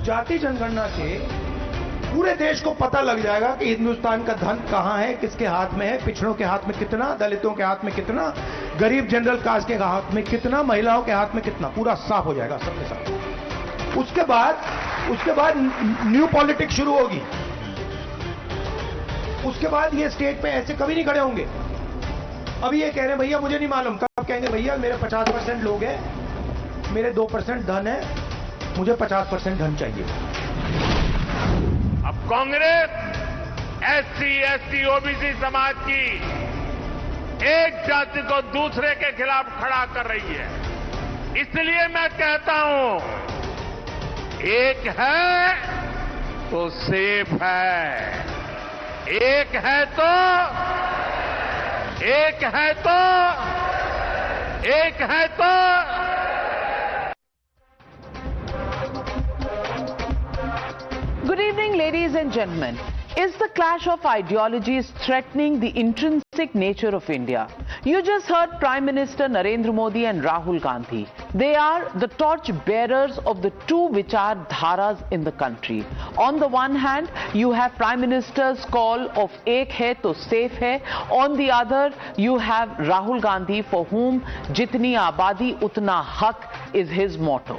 उस जाति जनगणना से पूरे देश को पता लग जाएगा कि हिंदुस्तान का धन कहां है, किसके हाथ में है, पिछड़ों के हाथ में कितना, दलितों के हाथ में कितना, गरीब जनरल कास्ट के हाथ में कितना, महिलाओं के हाथ में कितना, पूरा साफ हो जाएगा सबके साथ। उसके बाद न्यू पॉलिटिक्स शुरू होगी। उसके बाद ये स्टेज पे ऐसे कभी नहीं खड़े होंगे। अभी ये कह रहे हैं भैया मुझे नहीं मालूम, कब कहेंगे भैया मेरे 50% लोग हैं, मेरे 2% धन है, मुझे 50% धन चाहिए। अब कांग्रेस SC, ST, OBC समाज की एक जाति को दूसरे के खिलाफ खड़ा कर रही है। इसलिए मैं कहता हूं, एक है तो सेफ है, एक है तो Good evening, ladies and gentlemen. Is the clash of ideologies threatening the intrinsic nature of India? You just heard Prime Minister Narendra Modi and Rahul Gandhi. They are the torch bearers of the two vichar dharas in the country. On the one hand, you have Prime Minister's call of Ek hai to safe hai. On the other, you have Rahul Gandhi, for whom Jitni Abadi Utna Haq is his motto.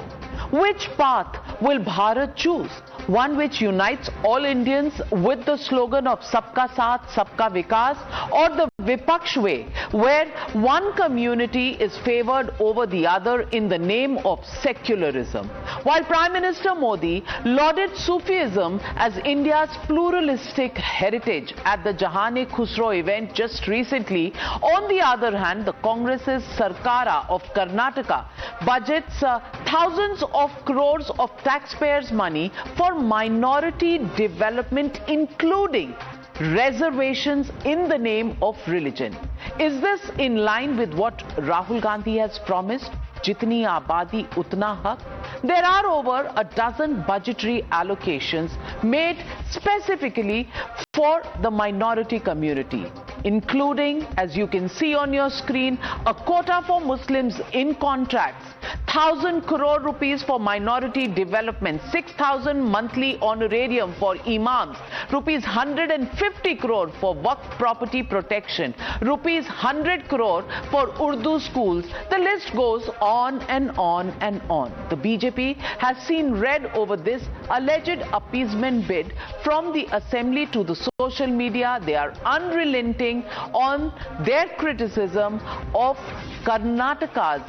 Which path will Bharat choose? One which unites all Indians with the slogan of Sabka Saath, Sabka Vikas, or the Vipaksh way, where one community is favored over the other in the name of secularism. While Prime Minister Modi lauded Sufism as India's pluralistic heritage at the Jahan-e-Khusro event just recently, on the other hand, the Congress's Sarkara of Karnataka budgets thousands of crores of taxpayers' money for minority development, including reservations in the name of religion. Is this in line with what Rahul Gandhi has promised? Jitni Abadi Utna Haq? There are over a dozen budgetary allocations made specifically for the minority community, including, as you can see on your screen, a quota for Muslims in contracts, 1,000 crore rupees for minority development, 6,000 monthly honorarium for imams, rupees 150 crore for Waqf property protection, rupees 100 crore for Urdu schools. The list goes on and on and on. The BJP has seen red over this alleged appeasement bid from the assembly to the social media. They are unrelenting on their criticism of Karnataka's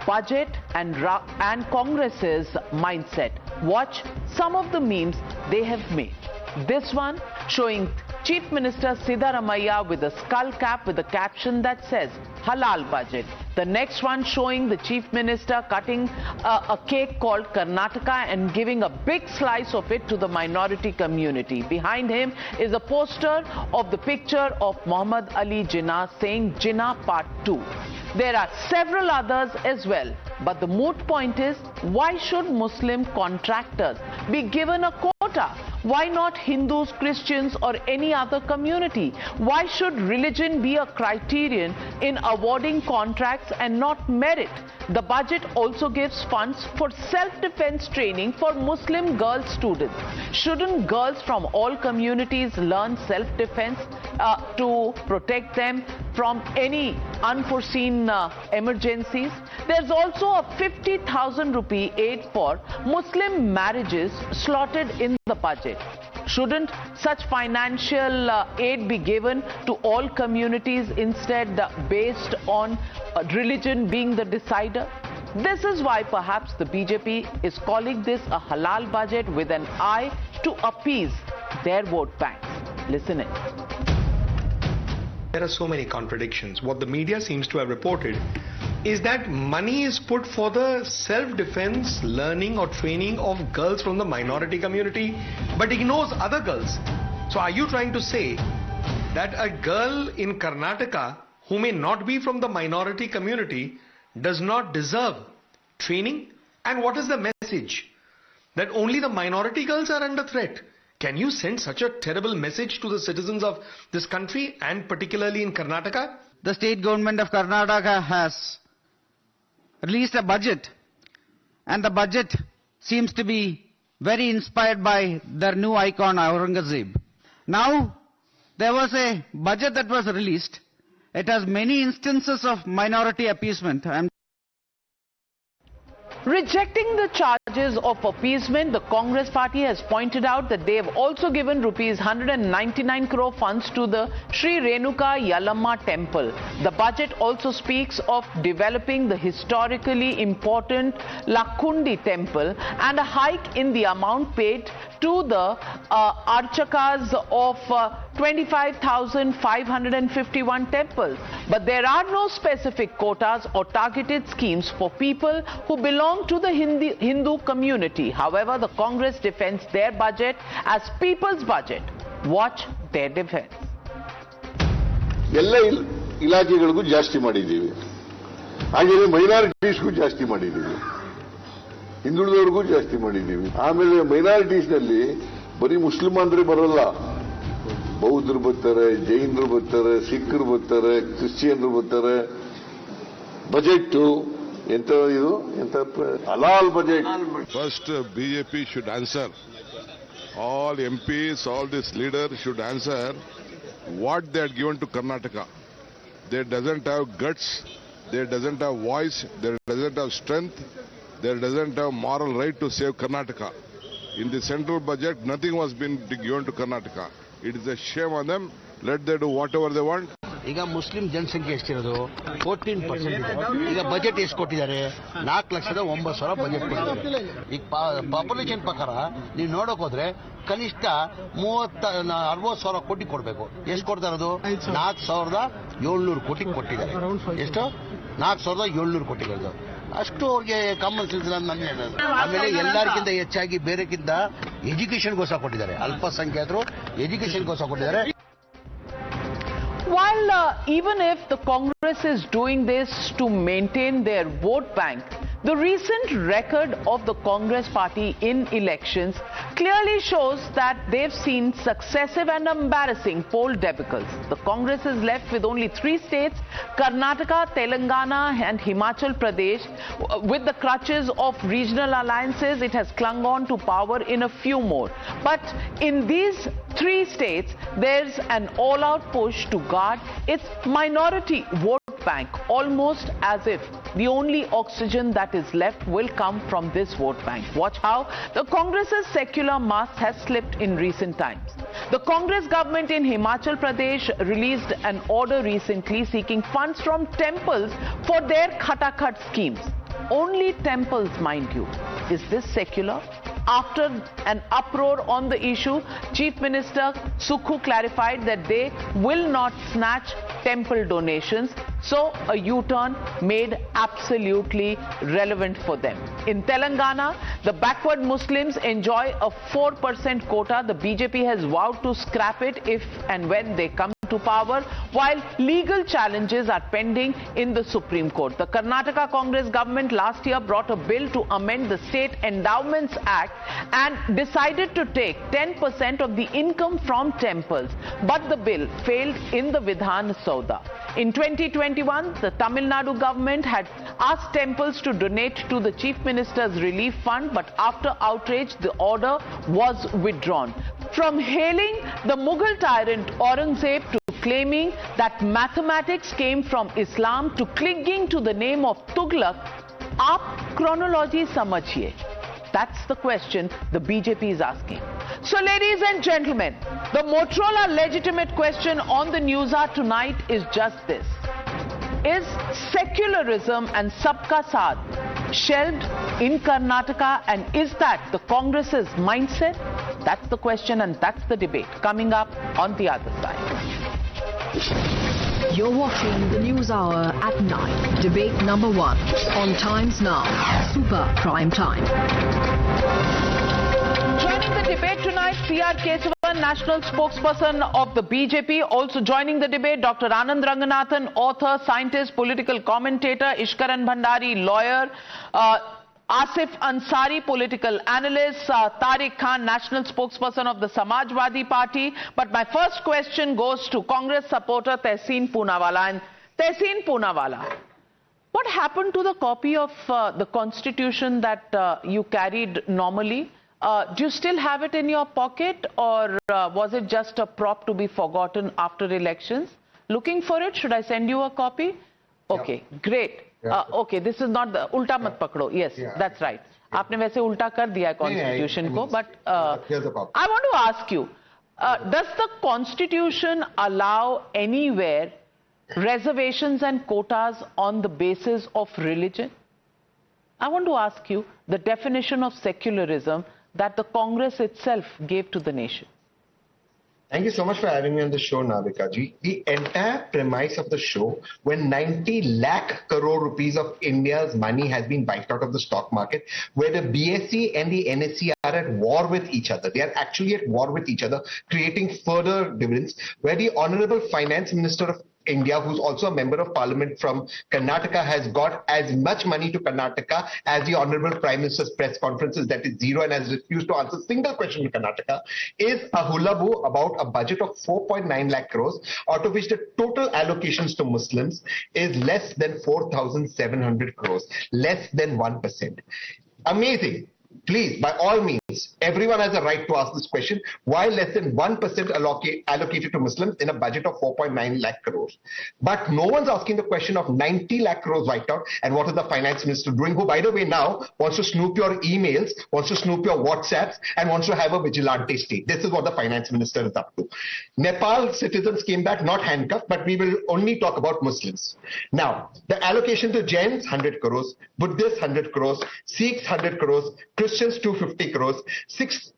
budget and Congress's mindset. Watch some of the memes they have made. This one showing Chief Minister Siddaramaiah with a skull cap with a caption that says Halal budget. The next one showing the Chief Minister cutting a cake called Karnataka and giving a big slice of it to the minority community. Behind him is a poster of the picture of Muhammad Ali Jinnah saying Jinnah Part 2. There are several others as well. But the moot point is, why should Muslim contractors be given a quota? Why not Hindus, Christians or any other community? Why should religion be a criterion in awarding contracts and not merit? The budget also gives funds for self-defense training for Muslim girl students. Shouldn't girls from all communities learn self-defense to protect them from any unforeseen emergencies? There's also a 50,000 rupee aid for Muslim marriages slotted in the budget. Shouldn't such financial aid be given to all communities instead based on religion being the decider? This is why perhaps the BJP is calling this a halal budget with an eye to appease their vote banks. Listen in. There are so many contradictions. What the media seems to have reported is that money is put for the self-defense, learning or training of girls from the minority community, but ignores other girls. So are you trying to say that a girl in Karnataka who may not be from the minority community does not deserve training? And what is the message? That only the minority girls are under threat? Can you send such a terrible message to the citizens of this country and particularly in Karnataka? The state government of Karnataka has released a budget, and the budget seems to be very inspired by their new icon Aurangzeb. Now, there was a budget that was released. It has many instances of minority appeasement. Rejecting the charges of appeasement, the Congress party has pointed out that they have also given rupees 199 crore funds to the Sri Renuka Yallamma temple. The budget also speaks of developing the historically important Lakkundi temple and a hike in the amount paid to the archakas of 25,551 temples. But there are no specific quotas or targeted schemes for people who belong to the Hindu community. However, the Congress defends their budget as people's budget. Watch their defense. ಎಲ್ಲ ಇಲಾಖೆಗಳಿಗೂ ಜಾಸ್ತಿ ಮಾಡಿದ್ದೀವಿ, ಹಾಗೆಯೇ ಮೈನಾರಿಟೀಸ್ಗೂ ಜಾಸ್ತಿ ಮಾಡಿದ್ದೀವಿ, ಹಿಂದುಳಿದವರಿಗೂ ಜಾಸ್ತಿ ಮಾಡಿದ್ದೀವಿ. ಆಮೇಲೆ minorities ನಲ್ಲಿ ಬರೀ ಮುಸ್ಲಿಮಾನರೇ ಬರಲ್ಲ, ಬೌದ್ಧರು ಬರ್ತಾರೆ, ಜೈನರು ಬರ್ತಾರೆ, ಸಿಖ್ರು ಬರ್ತಾರೆ, ಕ್ರಿಶ್ಚಿಯನ್ರು ಬರ್ತಾರೆ. ಬಜೆಟ್ ಎಂತ ಇದು ಎಂತ ಹಲಾಲ್ budget. First, BJP should answer. All MPs, all these leaders should answer what they had given to Karnataka. They doesn't have guts, they doesn't have voice, they doesn't have strength, they doesn't have moral right to save Karnataka. In the central budget, nothing was been given to Karnataka. It is a shame on them. Let them do whatever they want. ಈಗ Muslim ಜನಸಂಖ್ಯೆ ಎಷ್ಟಿರೋದು 14%. ಈಗ budget ಎಷ್ಟು ಕೊಟ್ಟಿದ್ದಾರೆ? 4,09,000 budget ಕೊಟ್ಟಿದ್ದಾರೆ. ಈಗ population ಪ್ರಕಾರ ನೀವು ನೋಡಕ್ ಹೋದ್ರೆ ಕನಿಷ್ಠ 60,000 ಕೋಟಿ ಕೊಡಬೇಕು. ಎಷ್ಟು ಕೊಡ್ತಾ ಇರೋದು? 4,700 ಕೋಟಿ ಕೊಟ್ಟಿದ್ದಾರೆ. ಎಷ್ಟು? 4,700 ಕೋಟಿಗಳದು. ಅಷ್ಟು ಅವ್ರಿಗೆ ಕಾಮನ್ ಸೆನ್ಸ್ ನನ್ನ ಹೇಳೋದು. ಆಮೇಲೆ ಎಲ್ಲರಿಗಿಂತ ಹೆಚ್ಚಾಗಿ ಬೇರೆಕ್ಕಿಂತ ಎಜುಕೇಶನ್ಗೋಸ್ಕರ ಕೊಟ್ಟಿದ್ದಾರೆ. ಅಲ್ಪಸಂಖ್ಯಾತರು ಎಜುಕೇಶನ್ಗೋಸ್ಕರ ಕೊಟ್ಟಿದ್ದಾರೆ. While even if the Congress is doing this to maintain their vote bank, the recent record of the Congress party in elections clearly shows that they've seen successive and embarrassing poll debacles. The Congress is left with only 3 states, Karnataka, Telangana and Himachal Pradesh. With the crutches of regional alliances, it has clung on to power in a few more. But in these 3 states, there's an all-out push to guard its minority vote bank, almost as if the only oxygen that is left will come from this vote bank. Watch how the Congress's secular mask has slipped in recent times. The Congress government in Himachal Pradesh released an order recently seeking funds from temples for their khatakhat schemes. Only temples, mind you. Is this secular? After an uproar on the issue, Chief Minister Sukhu clarified that they will not snatch temple donations, so a U-turn made absolutely relevant for them. In Telangana, the backward Muslims enjoy a 4% quota. The BJP has vowed to scrap it if and when they come to power, while legal challenges are pending in the Supreme Court. The Karnataka Congress government last year brought a bill to amend the State Endowments Act and decided to take 10% of the income from temples, but the bill failed in the Vidhan Sauda. In 2021, the Tamil Nadu government had asked temples to donate to the Chief Minister's Relief Fund, but after outrage, the order was withdrawn. From hailing the Mughal tyrant Aurangzeb to claiming that mathematics came from Islam to clinging to the name of Tughlaq, aap chronology samajhiye. That's the question the BJP is asking. So, ladies and gentlemen, the Motorola legitimate question on the Newshour tonight is just this. Is secularism and sabka saath shelved in Karnataka, and is that the Congress's mindset? That's the question and that's the debate coming up on the other side. You're watching the News Hour at 9, debate number 1 on Times Now, Super Prime Time. Joining the debate tonight, C.R. Kesavan, national spokesperson of the BJP. Also joining the debate, Dr. Anand Ranganathan, author, scientist, political commentator, Ishkaran Bhandari, lawyer, Asif Ansari, political analyst, Tariq Khan, national spokesperson of the Samajwadi Party. But my first question goes to Congress supporter Tehseen Poonawalla. And Tehseen Poonawalla, what happened to the copy of the constitution that you carried normally? Do you still have it in your pocket, or was it just a prop to be forgotten after elections? Looking for it? Should I send you a copy? Okay, great. Okay, this is not the ulta mat pakdo. Yes, that's right. आपने वैसे उल्टा कर दिया Constitution को, but I want to ask you, does the Constitution allow anywhere reservations and quotas on the basis of religion? I want to ask you the definition of secularism that the Congress itself gave to the nation. Thank you so much for having me on the show, Navika ji. The entire premise of the show, when 90 lakh crore rupees of India's money has been wiped out of the stock market, where the BSE and the NSE are at war with each other. They are actually at war with each other, creating further dividends, where the Honorable Finance Minister of India, who's also a member of parliament from Karnataka, has got as much money to Karnataka as the Honorable Prime Minister's press conferences, that is zero, and has refused to answer a single question to Karnataka, is a hullabaloo about a budget of 4.9 lakh crores, out of which the total allocations to Muslims is less than 4,700 crores, less than 1%. Amazing. Please, by all means, everyone has a right to ask this question. Why less than 1% allocated to Muslims in a budget of 4.9 lakh crores? But no one's asking the question of 90 lakh crores wiped out, and what is the finance minister doing, who, by the way, now wants to snoop your emails, wants to snoop your WhatsApps, and wants to have a vigilante state. This is what the finance minister is up to. Nepal citizens came back not handcuffed, but we will only talk about Muslims. Now, the allocation to Jains, 100 crores, Buddhists, 100 crores, Sikhs, 100 crores, Christians 250 crores,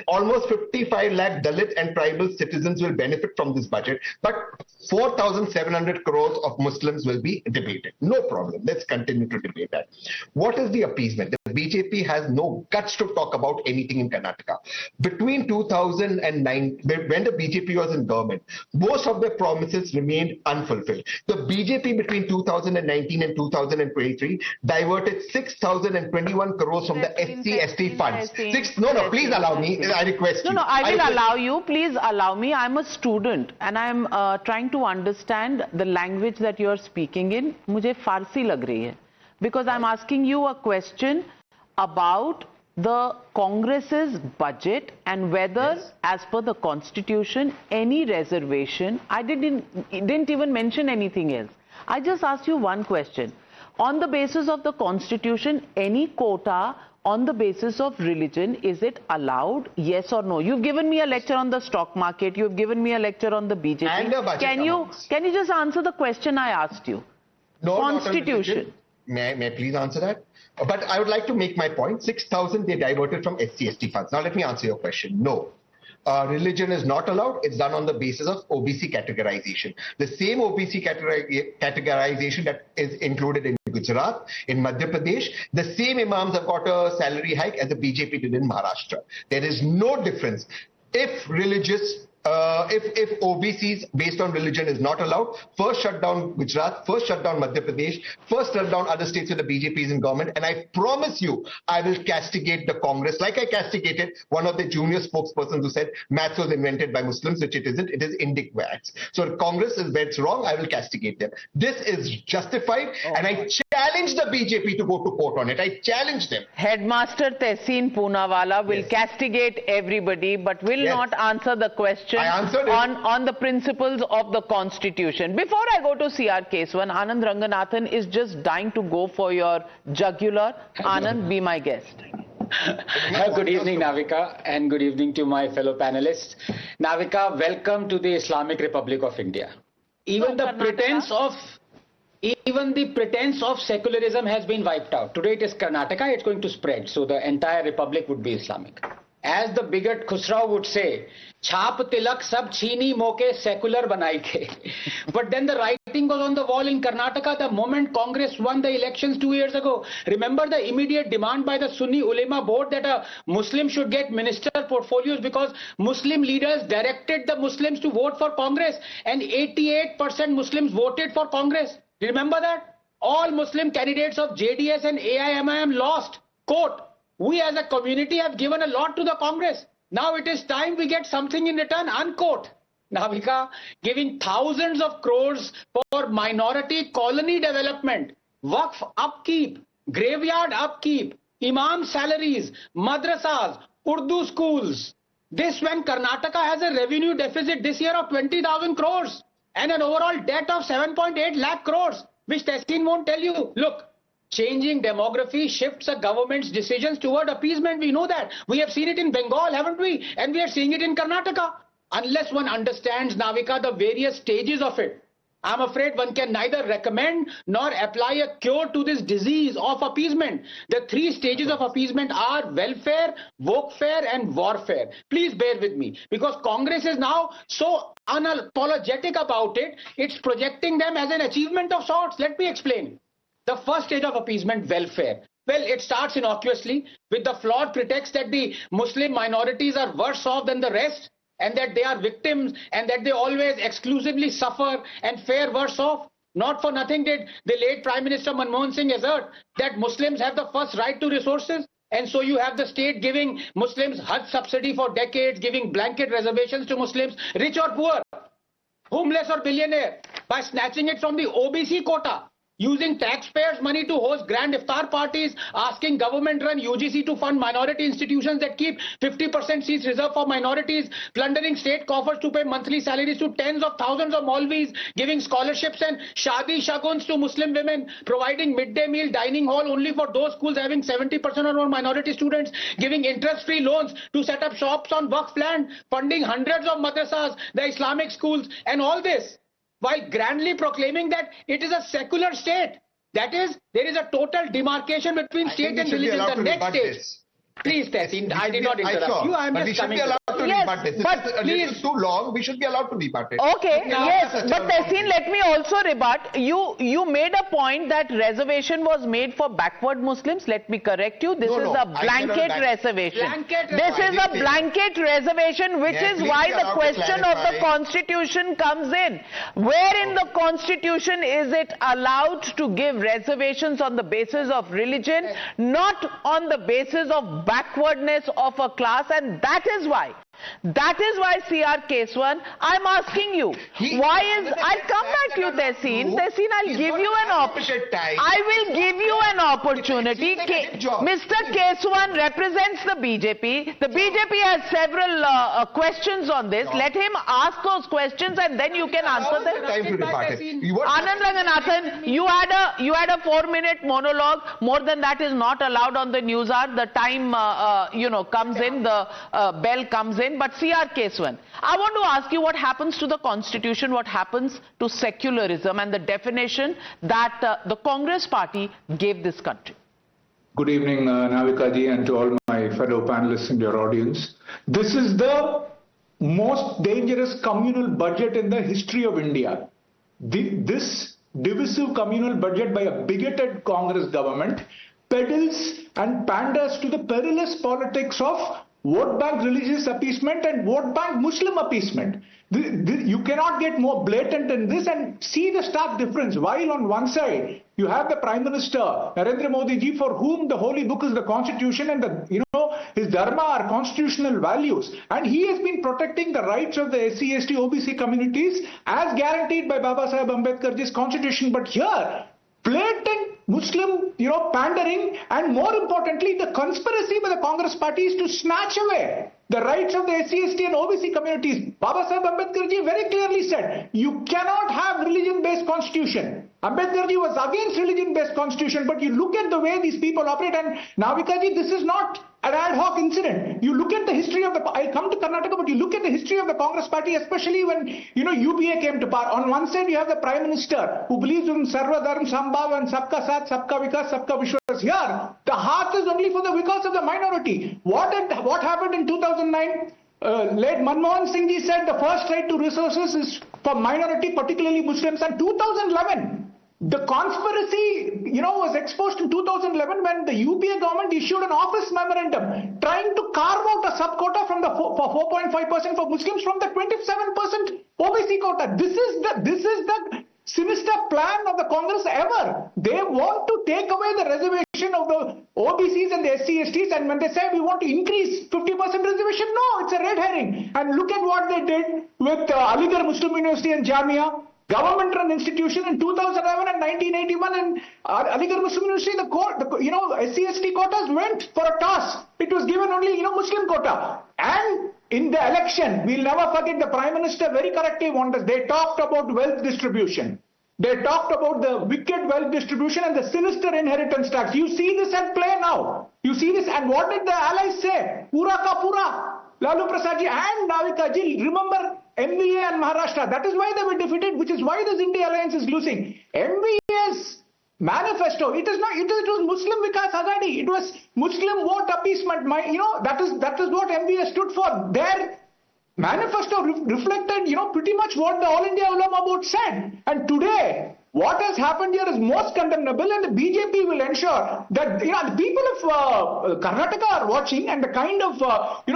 almost 55 lakh Dalit and tribal citizens will benefit from this budget, but 4,700 crores of Muslims will be debated. No problem. Let's continue to debate that. What is the appeasement? The BJP has no guts to talk about anything in Karnataka. Between 2009, when the BJP was in government, most of their promises remained unfulfilled. The BJP between 2019 and 2023 diverted 6,021 crores from the SC/ST funds. Please allow me. I request you. No, I will allow you. Please allow me. I'm a student and I'm trying to understand the language that you're speaking in. मुझे फारसी लग रही है, because I'm asking you a question about the Congress's budget and whether, as per the Constitution, any reservation. I didn't even mention anything else. I just asked you one question. On the basis of the Constitution, any quota on the basis of religion, is it allowed? Yes or no? You've given me a lecture on the stock market. You've given me a lecture on the BJP. And the budget can you just answer the question I asked you? No, Constitution. May I please answer that? But I would like to make my point. 6,000 they diverted from SC/ST funds. Now let me answer your question. No. Religion is not allowed. It's done on the basis of OBC categorization. The same OBC categorization that is included in Gujarat, in Madhya Pradesh, the same imams have got a salary hike as the BJP did in Maharashtra. There is no difference. If OBCs based on religion is not allowed, first shut down Gujarat, first shut down Madhya Pradesh, first shut down other states where the BJP is in government, and I promise you, I will castigate the Congress like I castigated one of the junior spokespersons who said maths was invented by Muslims, which it isn't. It is Indic wax. So Congress is where it's wrong. I will castigate them. This is justified, and I challenge the BJP to go to court on it. I challenge them. Headmaster Tehseen Poonawala will castigate everybody, but will not answer the question on the principles of the Constitution. Before I go to CR Keswan, Anand Ranganathan is just dying to go for your jugular. Anand, be my guest. Good evening, Navika, and good evening to my fellow panelists. Navika, welcome to the Islamic Republic of India. Even the pretense of secularism has been wiped out. Today it is Karnataka, it's going to spread, so the entire republic would be Islamic. As the bigot Khusrau would say, Chhap tilak sab chini moke secular banai the. But then the writing was on the wall in Karnataka the moment Congress won the elections 2 years ago. Remember the immediate demand by the Sunni Ulema board that a Muslim should get minister portfolios because Muslim leaders directed the Muslims to vote for Congress, and 88% Muslims voted for Congress. Remember that? All Muslim candidates of JDS and AIMIM lost. Quote, we as a community have given a lot to the Congress. Now it is time we get something in return, unquote. Navika, giving thousands of crores for minority colony development, Waqf upkeep, graveyard upkeep, imam salaries, madrasas, Urdu schools. This when Karnataka has a revenue deficit this year of 20,000 crores and an overall debt of 7.8 lakh crores, which Tehseen won't tell you. Look, changing demography shifts a government's decisions toward appeasement. We know that. We have seen it in Bengal, haven't we? And we are seeing it in Karnataka. Unless one understands, Navika, the various stages of it, I'm afraid one can neither recommend nor apply a cure to this disease of appeasement. The three stages of appeasement are welfare, workfare and warfare. Please bear with me, because Congress is now so unapologetic about it, it's projecting them as an achievement of sorts. Let me explain. The first stage of appeasement, welfare. Well, it starts innocuously with the flawed pretext that the Muslim minorities are worse off than the rest, and that they are victims and that they always exclusively suffer and fare worse off. Not for nothing did the late Prime Minister Manmohan Singh assert that Muslims have the first right to resources. And so you have the state giving Muslims Hajj subsidy for decades, giving blanket reservations to Muslims, rich or poor, homeless or billionaire, by snatching it from the OBC quota, using taxpayers' money to host grand iftar parties, asking government-run UGC to fund minority institutions that keep 50% seats reserved for minorities, plundering state coffers to pay monthly salaries to tens of thousands of Maulvis, giving scholarships and shadi shaguns to Muslim women, providing midday meal dining hall only for those schools having 70% or more minority students, giving interest-free loans to set up shops on Waqf land, funding hundreds of madrasas, the Islamic schools, and all this, while grandly proclaiming that it is a secular state. That is, there is a total demarcation between state and religion. The next stage. Please, Tehseen, I did not interrupt you. I am just coming to This is too long. We should be allowed to rebut it. Okay, yes, but Tehseen, let me also rebut. You made a point that reservation was made for backward Muslims. Let me correct you. This is a blanket reservation. This is a blanket reservation, which is why the question of the constitution comes in. Where in the constitution is it allowed to give reservations on the basis of religion, not on the basis of backwardness of a class? And that is why CR Keswan, I'm asking you, I'll come back to you, Tehseen. Tehseen, I'll give you an opportunity. I will give you an opportunity. Mr. Keswan represents the BJP. The BJP has several questions on this. Let him ask those questions and then you can answer them. Anand Ranganathan, you had a 4-minute monologue. More than that is not allowed on the news hour. The time comes in, the bell comes in. But CR Keswan, I want to ask you what happens to the constitution, what happens to secularism and the definition that the Congress party gave this country. Good evening, Navika ji, and to all my fellow panelists and your audience. This is the most dangerous communal budget in the history of India. This divisive communal budget by a bigoted Congress government peddles and panders to the perilous politics of vote bank religious appeasement and vote bank Muslim appeasement. You cannot get more blatant than this, and see the stark difference. While on one side you have the Prime Minister Narendra Modi ji, for whom the holy book is the constitution and his dharma are constitutional values, and he has been protecting the rights of the SC, ST, OBC communities as guaranteed by Baba Saheb Ambedkar's constitution. But here, blatant Muslim, pandering, and more importantly, the conspiracy by the Congress party is to snatch away the rights of the SC, ST and OBC communities. Baba Saheb Ambedkar ji very clearly said, you cannot have religion-based constitution. Ambedkar ji was against religion-based constitution, but you look at the way these people operate, and Navika ji, this is not an ad hoc incident. You look at the history of I'll come to Karnataka, but you look at the history of the Congress party, especially when, UPA came to power. On one side, you have the Prime Minister who believes in Sarva Dharm Sambhav and Sabka Saath, Sabka Vikas, Sabka Vishwas. Here, the heart is only for the Vikas of the minority. What happened in 2009? Late Manmohan Singh ji said the first right to resources is for minority, particularly Muslims. And 2011, the conspiracy, was exposed in 2011 when the UPA government issued an office memorandum trying to carve out a sub-quota for 4.5% for Muslims from the 27% OBC quota. This is the sinister plan of the Congress ever. They want to take away the reservation of the OBCs and the SC, STs, and when they say we want to increase 50% reservation, no, it's a red herring. And look at what they did with Aligarh Muslim University and Jamia. government-run institution in 2011 and 1981 in Aligarh Muslim University, SC/ST quotas went for a toss. It was given only, Muslim quota. And in the election, we'll never forget the Prime Minister very correctly warned us. They talked about wealth distribution. They talked about the wicked wealth distribution and the sinister inheritance tax. You see this at play now. You see this, and what did the allies say? Pura ka pura. Lalu Prasadji and Navika ji, remember MVA and Maharashtra. That is why they were defeated, which is why this India alliance is losing. MVA's manifesto, it was Muslim Vikas Azadi. It was Muslim vote appeasement. That is what MVA stood for. Their manifesto reflected, pretty much what the All India Ulama Board said. And today, what has happened here is most condemnable, and the BJP will ensure that, the people of Karnataka are watching, and the kind of,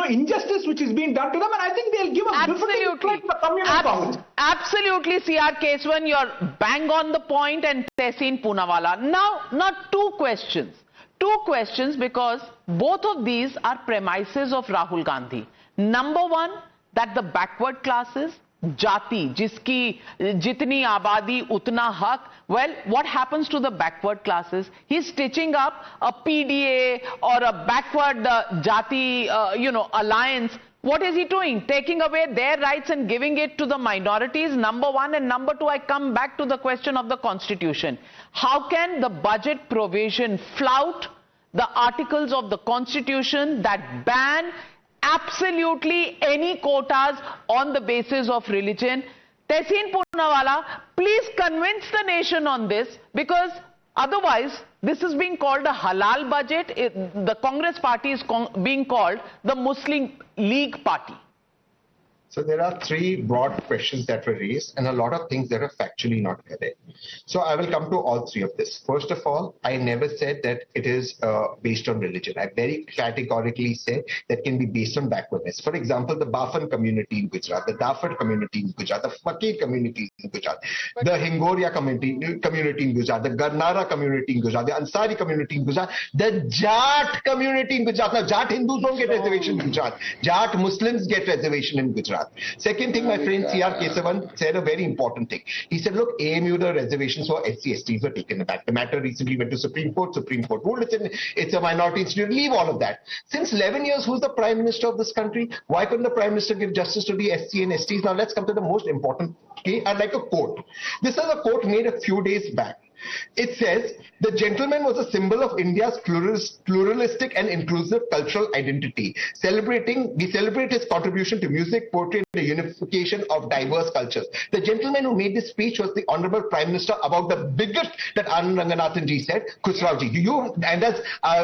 injustice which is being done to them, and I think they'll give a Absolutely. the communal Congress. Absolutely, C.R. Keswan, you're bang on the point, and Tehseen Poonawalla. Now, two questions. Two questions, because both of these are premises of Rahul Gandhi. Number one, that the backward classes, jati, jiski jitni abadi utna haq. Well, what happens to the backward classes? He's stitching up a PDA or a backward jati, alliance. What is he doing? Taking away their rights and giving it to the minorities, number one. And number two, I come back to the question of the constitution. How can the budget provision flout the articles of the constitution that ban absolutely any quotas on the basis of religion? Tehseen Poonawalla, please convince the nation on this, because otherwise this is being called a halal budget. The Congress party is being called the Muslim League party. So there are three broad questions that were raised and a lot of things that are factually not correct. So I will come to all three of this. First of all, I never said that it is based on religion. I very categorically said that can be based on backwardness. For example, the Bafan community in Gujarat, the Dafad community in Gujarat, the Fakir community in Gujarat, the Hingoria community in Gujarat, the Garnara community in Gujarat, the Ansari community in Gujarat, the Jat community in Gujarat. Now, Jat Hindus don't get reservation in Gujarat. Jat Muslims get reservation in Gujarat. Second thing, my friend C.R. Kesavan said a very important thing. He said, look, AMU, the reservations for SC/STs were taken back. The matter recently went to Supreme Court. Supreme Court ruled it's a minority institute. Leave all of that. Since 11 years, who's the Prime Minister of this country? Why couldn't the Prime Minister give justice to the SC and STs? Now let's come to the most important case. I'd like a quote. This is a quote made a few days back. It says, the gentleman was a symbol of India's pluralistic and inclusive cultural identity. We celebrate his contribution to music, poetry, and the unification of diverse cultures. The gentleman who made this speech was the Honorable Prime Minister about the biggest that Anand Ranganathan ji said, Khusrao ji. And does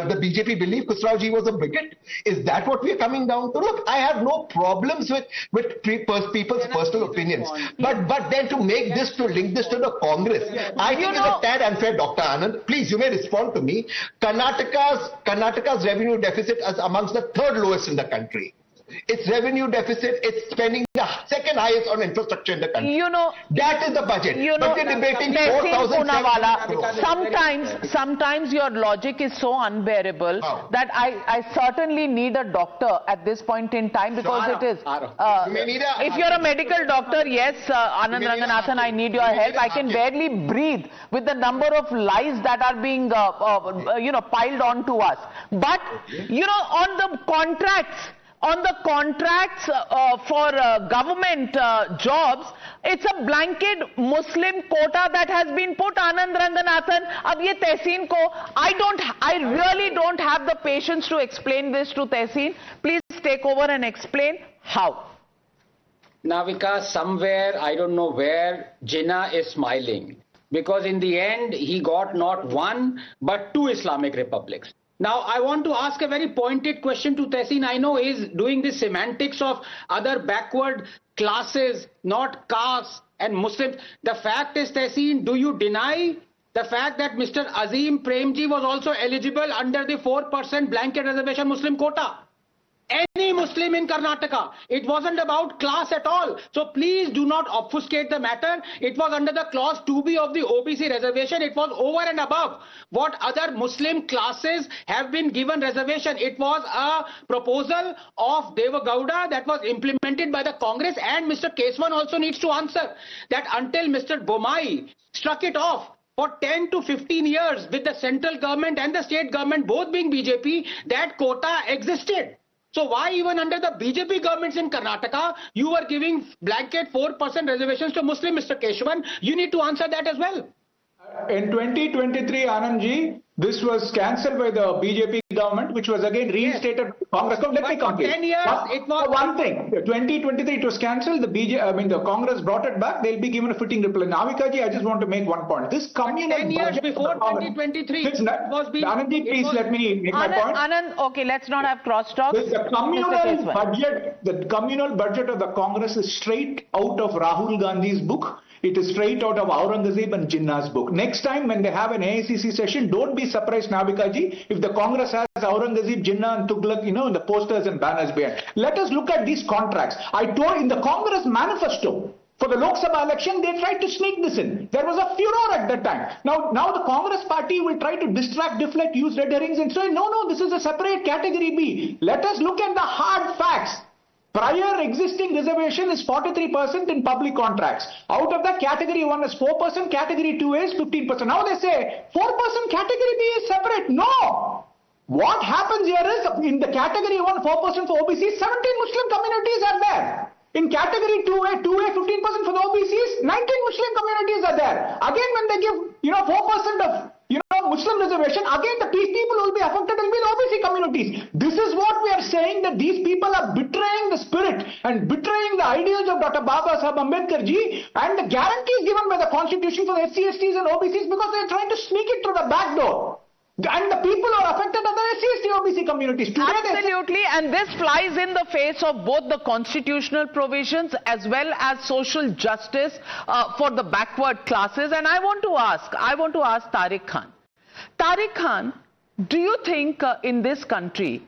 the BJP believe Khusrao ji was a bigot? Is that what we are coming down to? Look, I have no problems with people's personal opinions. But then to make this, to link this to the Congress, I think it's a tad unfair, Dr. Anand. Please, you may respond to me. Karnataka's revenue deficit is amongst the third lowest in the country. Its revenue deficit, it's spending the second highest on infrastructure in the country. That is the budget. But you're debating 4,000. Sometimes your logic is so unbearable that I certainly need a doctor at this point in time, because it is. If you're a medical doctor, yes, Anand Ranganathan, I need your help. I can barely breathe with the number of lies that are being, piled onto us. But, on the contracts for government jobs, it's a blanket Muslim quota that has been put. Anand Ranganathan, ab ye Tehseen ko, I really don't have the patience to explain this to Tehseen. Please take over and explain how. Navika, somewhere, I don't know where, Jinnah is smiling, because in the end, he got not one, but two Islamic republics. Now, I want to ask a very pointed question to Tehseen. I know he's doing the semantics of other backward classes, not castes and Muslims. The fact is, Tehseen, do you deny the fact that Mr. Azim Premji was also eligible under the 4% blanket reservation Muslim quota? any Muslim in Karnataka. It wasn't about class at all. So please do not obfuscate the matter. It was under the clause 2B of the OBC reservation. It was over and above what other Muslim classes have been given reservation. It was a proposal of Deva Gowda that was implemented by the Congress, and Mr. Keswan also needs to answer that until Mr. Bomai struck it off for 10 to 15 years with the central government and the state government both being BJP, that quota existed. So why even under the BJP governments in Karnataka, you were giving blanket 4% reservations to Muslim, Mr. Keshavan? You need to answer that as well. In 2023, Anandji, this was cancelled by the BJP government, which was again reinstated by Congress. Let me complete. For 10 years, it was one thing. 2023, it was cancelled. The Congress brought it back. They'll be given a fitting reply. Navika ji, I just want to make one point. This communal 10 years before 2023, it was being. Anandji, please let me make my point. Anand, okay, let's not have cross talks. The communal budget of the Congress is straight out of Rahul Gandhi's book. It is straight out of Aurangzeb and Jinnah's book. Next time when they have an AICC session, don't be surprised, Navika ji, if the Congress has Aurangzeb, Jinnah and Tughlaq, in the posters and banners behind. Let us look at these contracts. I told in the Congress manifesto for the Lok Sabha election, they tried to sneak this in. There was a furor at that time. Now the Congress party will try to distract, deflect, use red herrings and say, no, this is a separate category B. Let us look at the hard facts. Prior existing reservation is 43% in public contracts. Out of that, category 1 is 4%, category 2 is 15%. Now they say 4% category B is separate. No! What happens here is in the category 1, 4% for OBCs, 17 Muslim communities are there. In category 2A, 15% for the OBCs, 19 Muslim communities are there. Again, when they give, 4% of Muslim reservation, again the people who will be affected will be the OBC communities. This is what we are saying, that these people are betraying the spirit and betraying the ideals of Dr. Baba Sahib Ambedkar ji and the guarantees given by the constitution for the SC, STs and OBCs, because they are trying to sneak it through the back door. And the people who are affected are the SC, ST, OBC communities. Today absolutely, and this flies in the face of both the constitutional provisions as well as social justice for the backward classes. And I want to ask Tariq Khan. Tariq Khan, do you think in this country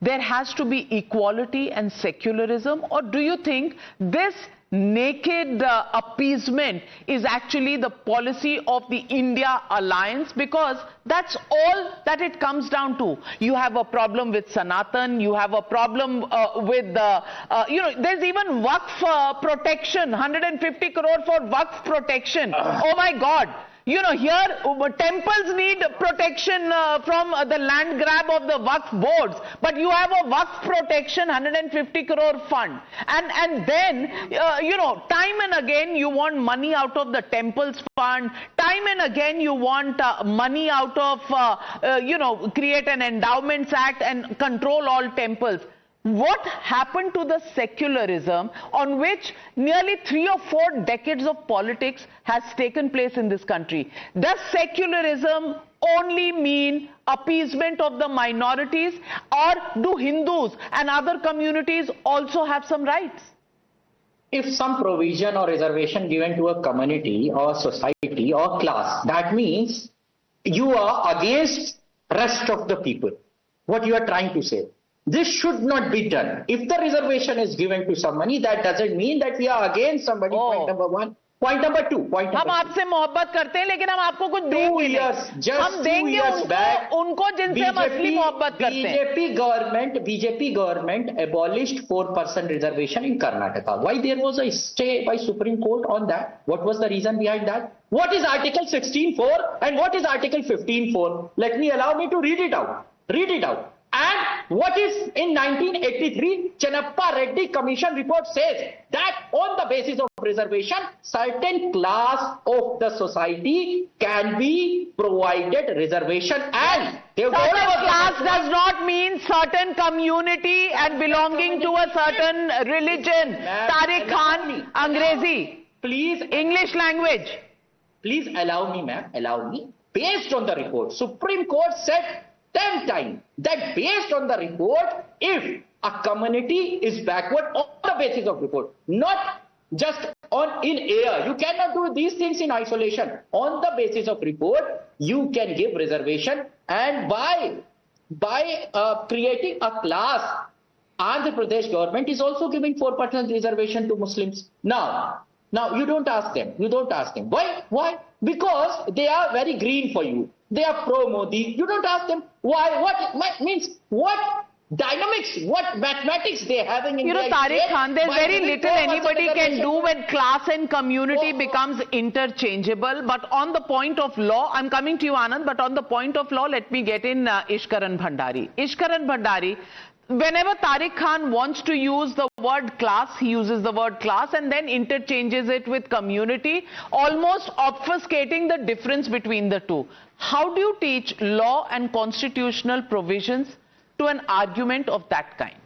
there has to be equality and secularism, or do you think this naked appeasement is actually the policy of the India alliance? Because that's all that it comes down to. You have a problem with Sanatan, you have a problem with there's even Waqf protection, 150 crore for Waqf protection. Oh my God. Here temples need protection from the land grab of the Waqf boards, but you have a Waqf protection 150 crore fund, and then time and again you want money out of the temples fund, time and again you want money out of create an endowments act and control all temples. What happened to the secularism on which nearly 3 or 4 decades of politics has taken place in this country? Does secularism only mean appeasement of the minorities, or do Hindus and other communities also have some rights? If some provision or reservation given to a community or society or class, that means you are against rest of the people. What you are trying to say. This should not be done. If the reservation is given to somebody, that doesn't mean that we are against somebody. Point number 1. Point number 2. हम आपसे मोहब्बत करते हैं, लेकिन हम आपको कुछ देंगे नहीं. हम देंगे उनको जिनसे हम असली मोहब्बत करते हैं. BJP government abolished 4% reservation in Karnataka. Why there was a stay by Supreme Court on that? What was the reason behind that? What is Article 16.4 and what is Article 15.4? Allow me to read it out. And what is in 1983 Chenappa Reddy Commission report says that on the basis of reservation, certain class of the society can be provided reservation, and certain class does not mean certain community and belonging to a certain religion. Tariq Khan, Angrezi, please, English language. Please allow me, ma'am, allow me. Based on the report, Supreme Court said 10 times that based on the report, if a community is backward on the basis of report, not just in air, you cannot do these things in isolation. On the basis of report, you can give reservation, and by creating a class Andhra Pradesh government is also giving 4% reservation to Muslims. Now you don't ask them. You don't ask them. Why? Why? Because they are very green for you. They are pro-Modi. You don't ask them. Why? What means what? Dynamics, what mathematics they having in their Tariq Khan, there's very little anybody can do when class and community becomes interchangeable. But on the point of law, I'm coming to you, Anand, but on the point of law, let me get in Ishkaran Bhandari. Ishkaran Bhandari, whenever Tariq Khan wants to use the word class, he uses the word class and then interchanges it with community, almost obfuscating the difference between the two. How do you teach law and constitutional provisions to an argument of that kind?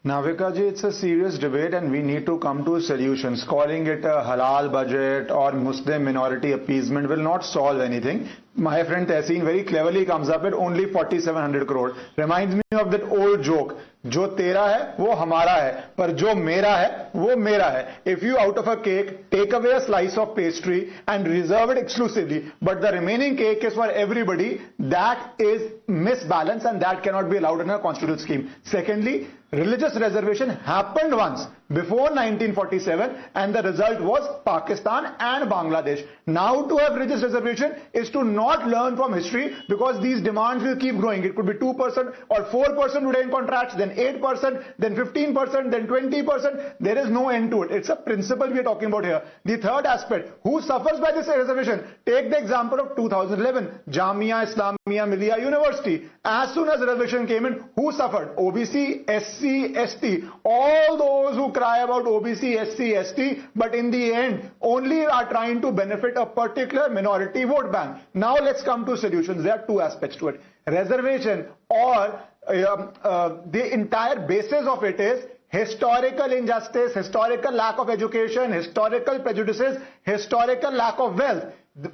Navika ji, it's a serious debate and we need to come to solutions. Calling it a halal budget or Muslim minority appeasement will not solve anything. My friend Tehseen very cleverly comes up with only 4,700 crore. Reminds me of that old joke. जो तेरा है वो हमारा है, पर जो मेरा है वो मेरा है. If you out of a cake take away a slice of pastry and reserve it exclusively, but the remaining cake is for everybody, that is misbalance and that cannot be allowed in a constitutional scheme. Secondly, religious reservation happened once before 1947 and the result was Pakistan and Bangladesh. Now to have religious reservation is to not learn from history, because these demands will keep growing. It could be 2% or 4% today in contracts, then 8%, then 15%, then 20%. There is no end to it. It's a principle we are talking about here. The third aspect, who suffers by this reservation? Take the example of 2011, Jamia Islamia Millia University. As soon as reservation came in, who suffered? OBC, SC, ST. All those who cry about OBC, SC, ST, but in the end only are trying to benefit a particular minority vote bank. Now let's come to solutions. There are two aspects to it. Reservation, or the entire basis of it is historical injustice, historical lack of education, historical prejudices, historical lack of wealth.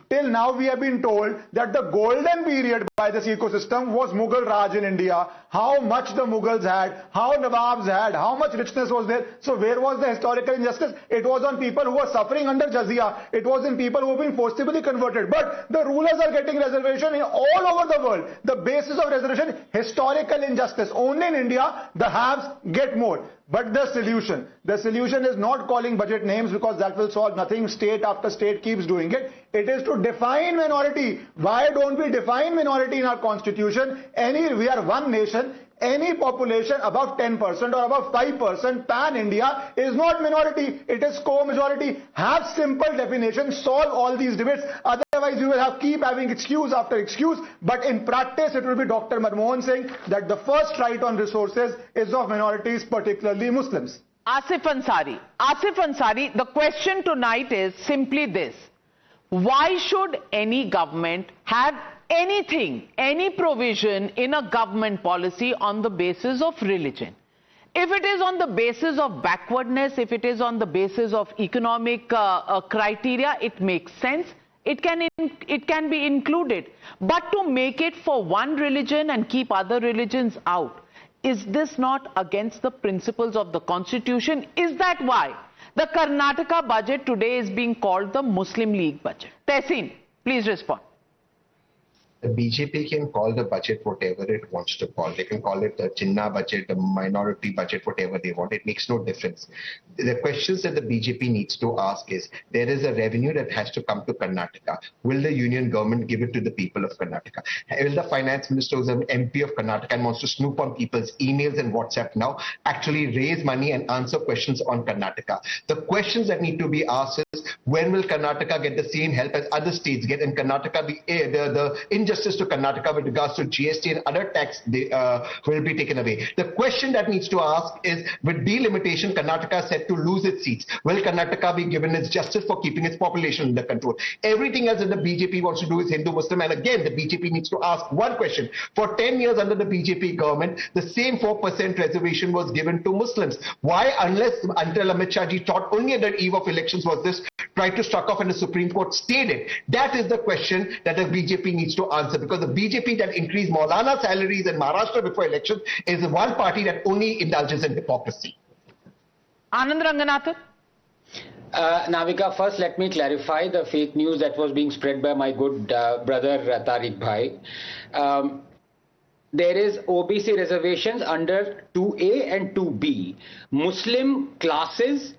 Till now we have been told that the golden period by this ecosystem was Mughal Raj in India. How much the Mughals had, how Nawabs had, how much richness was there. So where was the historical injustice? It was on people who were suffering under jizya. It was in people who were being forcibly converted. But the rulers are getting reservation in all over the world. The basis of reservation, historical injustice. Only in India, the haves get more. But the solution is not calling budget names, because that will solve nothing. State after state keeps doing it. It is to define minority. Why don't we define minority in our constitution? We are one nation. Any population above 10% or above 5% pan-India is not minority. It is co-majority. Have simple definitions. Solve all these debates. Otherwise, you will keep having excuse after excuse. But in practice, it will be Dr. Manmohan saying that the first right on resources is of minorities, particularly Muslims. Asif Ansari, the question tonight is simply this. Why should any government have anything, any provision in a government policy on the basis of religion? If it is on the basis of backwardness, if it is on the basis of economic criteria, it makes sense. It can be included. But to make it for one religion and keep other religions out, is this not against the principles of the Constitution? Is that why the Karnataka budget today is being called the Muslim League budget? Tehseen, please respond. The BJP can call the budget whatever it wants to call. They can call it the Jinnah budget, the minority budget, whatever they want. It makes no difference. The questions that the BJP needs to ask is, there is a revenue that has to come to Karnataka. Will the union government give it to the people of Karnataka? Will the finance minister, who's an MP of Karnataka and wants to snoop on people's emails and WhatsApp now, actually raise money and answer questions on Karnataka? The questions that need to be asked is, when will Karnataka get the same help as other states get, and Karnataka the injustice to Karnataka with regards to GST and other tax will be taken away? The question that needs to ask is, with delimitation, Karnataka is set to lose its seats. Will Karnataka be given its justice for keeping its population under control? Everything else that the BJP wants to do is Hindu-Muslim, and again, the BJP needs to ask one question. For 10 years under the BJP government, the same 4% reservation was given to Muslims. Why, until Amit Shah ji thought only at the eve of elections was this tried to struck off and the Supreme Court stayed it? That is the question that the BJP needs to answer, because the BJP that increased Maulana salaries in Maharashtra before elections is the one party that only indulges in hypocrisy. Anand Ranganathan? Navika, first let me clarify the fake news that was being spread by my good brother Tariq Bhai. there is OBC reservations under 2A and 2B. Muslim classes,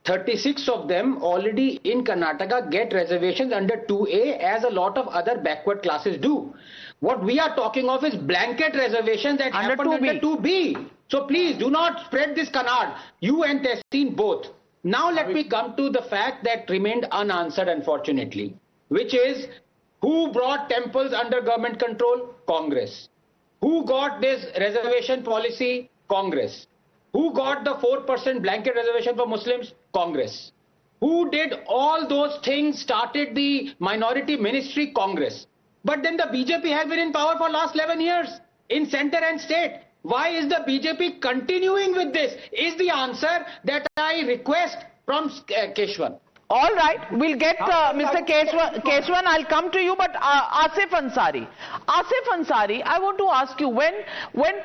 36 of them already in Karnataka get reservations under 2A, as a lot of other backward classes do. What we are talking of is blanket reservations that happen under 2B. So please do not spread this canard. You and Tehseen both. Now let me come to the fact that remained unanswered, unfortunately, which is who brought temples under government control? Congress. Who got this reservation policy? Congress. Who got the 4% blanket reservation for Muslims? Congress. Who did all those things, started the minority ministry? Congress. But then the BJP has been in power for last 11 years in center and state. Why is the BJP continuing with this? Is the answer that I request from Keshwan. All right, we'll get Mr. Keshwan, I'll come to you, but Asif Ansari. Asif Ansari, I want to ask you, when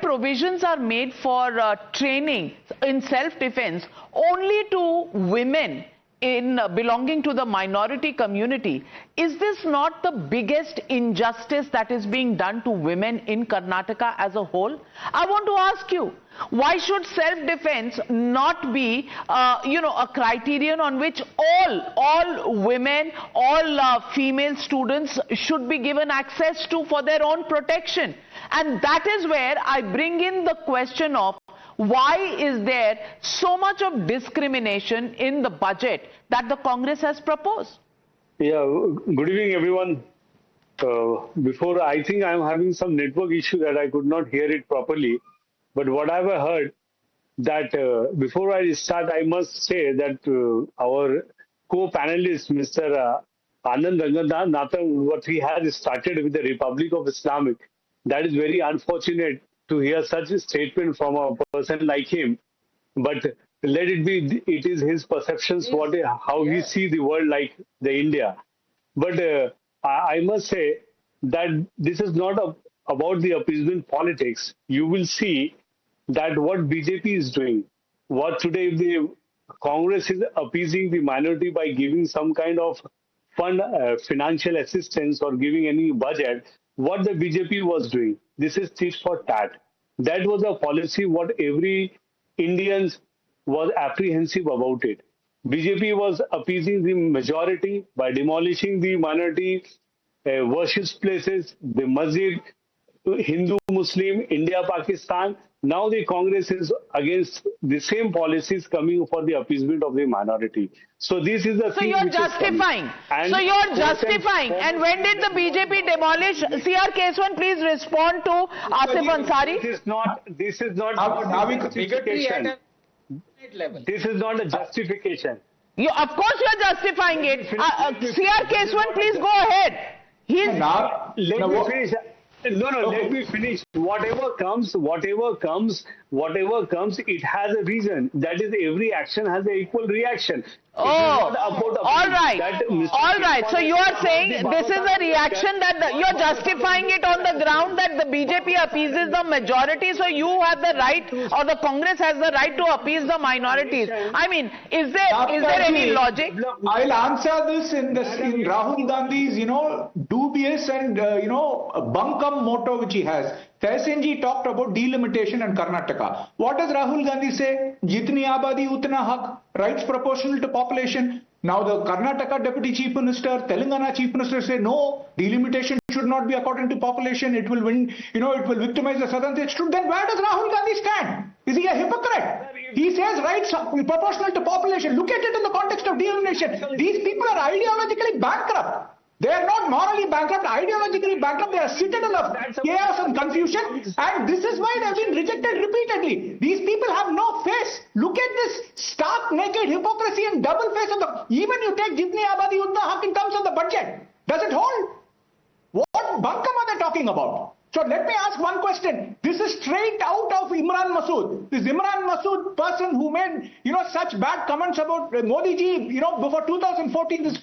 provisions are made for training in self-defense only to women in belonging to the minority community, is this not the biggest injustice that is being done to women in Karnataka as a whole? I want to ask you, why should self-defense not be, a criterion on which all women, all female students should be given access to for their own protection? And that is where I bring in the question of, why is there so much of discrimination in the budget that the Congress has proposed? Yeah, good evening everyone. Before, I think I am having some network issue that I could not hear it properly. But what I have heard that before I start, I must say that our co-panelist, Mr. Anand Ranganathan, what he has started with the Republic of Islamic, that is very unfortunate to hear such a statement from a person like him. But let it be, it is his perceptions, how he see the world like the India. But I must say that this is not about the appeasement politics. You will see that what BJP is doing, what today the Congress is appeasing the minority by giving some kind of fund, financial assistance or giving any budget, what the BJP was doing. This is tit for tat. That was a policy what every Indian was apprehensive about it. BJP was appeasing the majority by demolishing the minority worship places, the masjid, Hindu, Muslim, India, Pakistan. Now the Congress is against the same policies coming for the appeasement of the minority. So this is the thing. So you're justifying. So you're justifying. And when did the BJP demolish? C.R. Keswan, please respond to Asif Ansari. This is not a justification. This is not a justification. Of course you're justifying it. C.R. Keswan, please go ahead. Let me finish. Let me finish. Whatever comes, it has a reason. That is, every action has an equal reaction. All right. So you are saying this is a reaction that you're justifying it on the ground that the BJP appeases the majority, so you have the right, or the Congress has the right to appease the minorities. I mean, is there any logic? I'll answer this in Rahul Gandhi's, dubious and bunkum motto which he has. Tehseen ji talked about delimitation in Karnataka. What does Rahul Gandhi say? Jitni abadi utna haq, rights proportional to population. Now the Karnataka Deputy Chief Minister, Telangana Chief Minister say no, delimitation should not be according to population. It will win, it will victimize the southern states. Then where does Rahul Gandhi stand? Is he a hypocrite? He says rights proportional to population. Look at it in the context of delimitation. These people are ideologically bankrupt. They are not morally bankrupt, ideologically bankrupt. They are citadel of chaos and confusion, and this is why they have been rejected repeatedly. These people have no face. Look at this stark naked hypocrisy and double face of the. Even you take Jitni Abadi Utna Haq in terms of the budget. Does it hold? What bunkum are they talking about? So let me ask one question. This is straight out of Imran Masood. This Imran Masood person who made such bad comments about Modi ji, before 2014.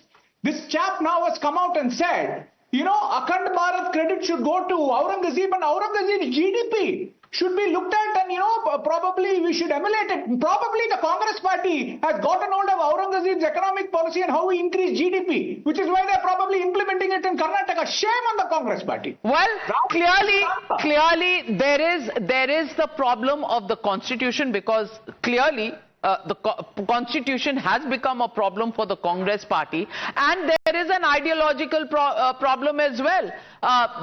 This chap now has come out and said Akhand Bharat credit should go to Aurangzeb, and Aurangzeb's GDP should be looked at, and probably we should emulate it. Probably the Congress party has gotten hold of Aurangzeb's economic policy and how he increased GDP, which is why they're probably implementing it in Karnataka. Shame on the Congress party. Well, clearly there is the problem of the constitution, because clearly the constitution has become a problem for the Congress party, and there is an ideological problem as well.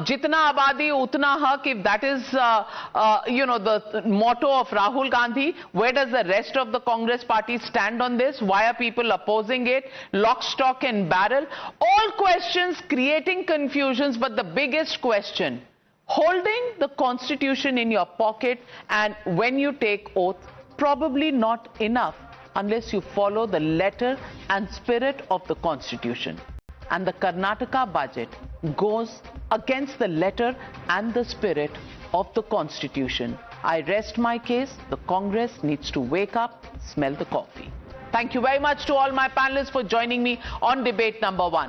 Jitna abadi utna haq, if that is the motto of Rahul Gandhi, where does the rest of the Congress party stand on this? Why are people opposing it? Lock, stock and barrel, all questions creating confusions. But the biggest question, holding the constitution in your pocket, and when you take oath, probably not enough unless you follow the letter and spirit of the constitution. And the Karnataka budget goes against the letter and the spirit of the constitution. I rest my case. The Congress needs to wake up, smell the coffee. Thank you very much to all my panelists for joining me on debate number 1.